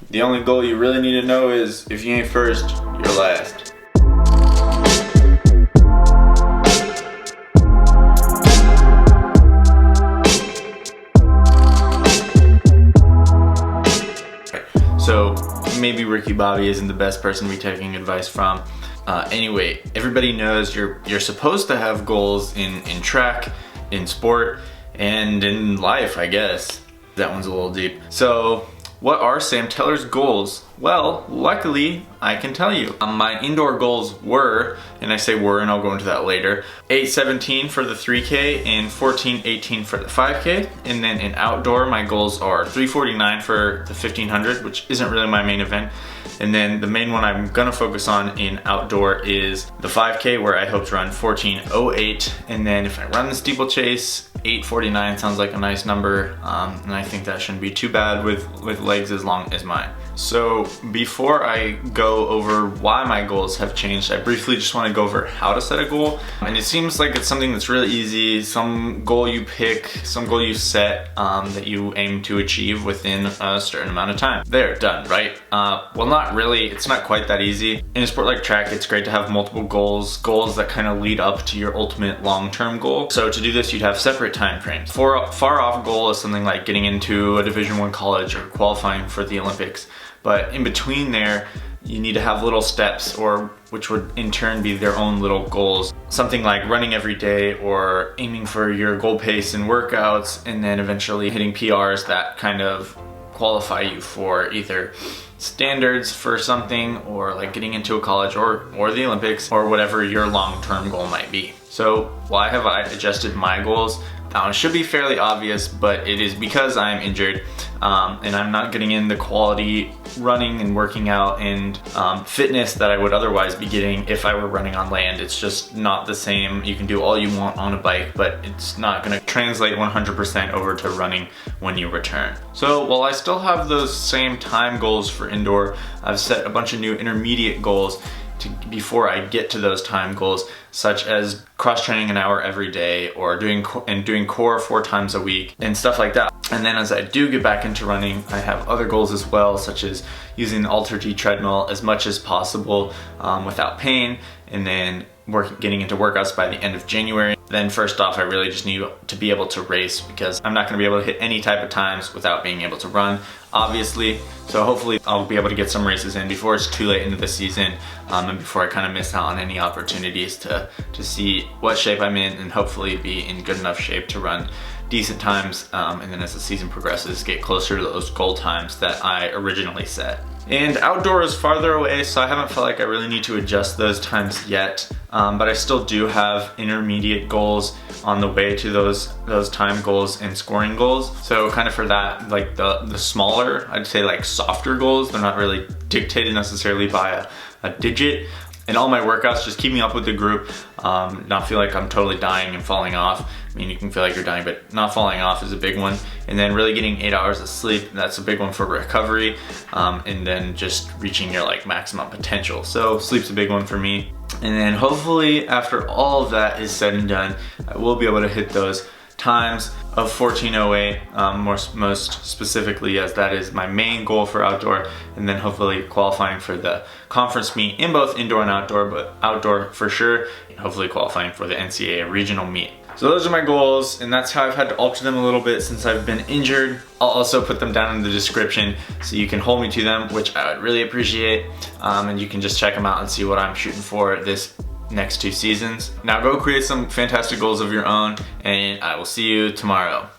The only goal you really need to know is if you ain't first, you're last. So maybe Ricky Bobby isn't the best person to be taking advice from. Anyway, everybody knows you're supposed to have goals in track, in sport, and in life, I guess. That one's a little deep. So what are Sam Teller's goals? Well, luckily, I can tell you. My indoor goals were, and I say were and I'll go into that later, 8:17 for the 3K and 14:18 for the 5K. And then in outdoor, my goals are 3:49 for the 1500, which isn't really my main event. And then the main one I'm gonna focus on in outdoor is the 5K, where I hope to run 14:08. And then if I run the steeplechase, 8:49 sounds like a nice number. And I think that shouldn't be too bad with legs as long as mine. So before I go over why my goals have changed, I briefly just want to go over how to set a goal. And it seems like it's something that's really easy. Some goal you pick, some goal you set that you aim to achieve within a certain amount of time. There, done, right? Well, not really. It's not quite that easy. In a sport like track, it's great to have multiple goals that kind of lead up to your ultimate long-term goal. So to do this, you'd have separate time frames. For a far-off goal is something like getting into a Division I college or qualifying for the Olympics. But in between there, you need to have little steps, or which would in turn be their own little goals. Something like running every day, or aiming for your goal pace in workouts, and then eventually hitting PRs that kind of qualify you for either standards for something, or like getting into a college or the Olympics, or whatever your long-term goal might be. So why have I adjusted my goals? It should be fairly obvious, but it is because I'm injured and I'm not getting in the quality running and working out and fitness that I would otherwise be getting if I were running on land. It's just not the same. You can do all you want on a bike, but it's not gonna translate 100% over to running when you return. So while I still have those same time goals for indoor, I've set a bunch of new intermediate goals before I get to those time goals, such as cross-training an hour every day, or doing core 4 times a week and stuff like that. And then as I do get back into running, I have other goals as well, such as using the Alter-G treadmill as much as possible without pain, and then getting into workouts by the end of January. Then first off, I really just need to be able to race, because I'm not gonna be able to hit any type of times without being able to run, obviously. So hopefully I'll be able to get some races in before it's too late into the season, and before I kind of miss out on any opportunities to see what shape I'm in, and hopefully be in good enough shape to run decent times, and then as the season progresses, get closer to those goal times that I originally set. And outdoor is farther away, so I haven't felt like I really need to adjust those times yet, but I still do have intermediate goals on the way to those time goals and scoring goals. So kind of for that, like the smaller, I'd say like softer goals, they're not really dictated necessarily by a digit. And all my workouts, just keeping up with the group, not feel like I'm totally dying and falling off. I mean, you can feel like you're dying, but not falling off is a big one. And then really getting 8 hours of sleep, that's a big one for recovery. And then just reaching your like maximum potential. So sleep's a big one for me. And then hopefully after all of that is said and done, I will be able to hit those times of 14:08, most specifically, as that is my main goal for outdoor, and then hopefully qualifying for the conference meet in both indoor and outdoor, but outdoor for sure, and hopefully qualifying for the NCAA regional meet. So those are my goals, and that's how I've had to alter them a little bit since I've been injured. I'll also put them down in the description so you can hold me to them, which I would really appreciate, and you can just check them out and see what I'm shooting for this next 2 seasons. Now go create some fantastic goals of your own, and I will see you tomorrow.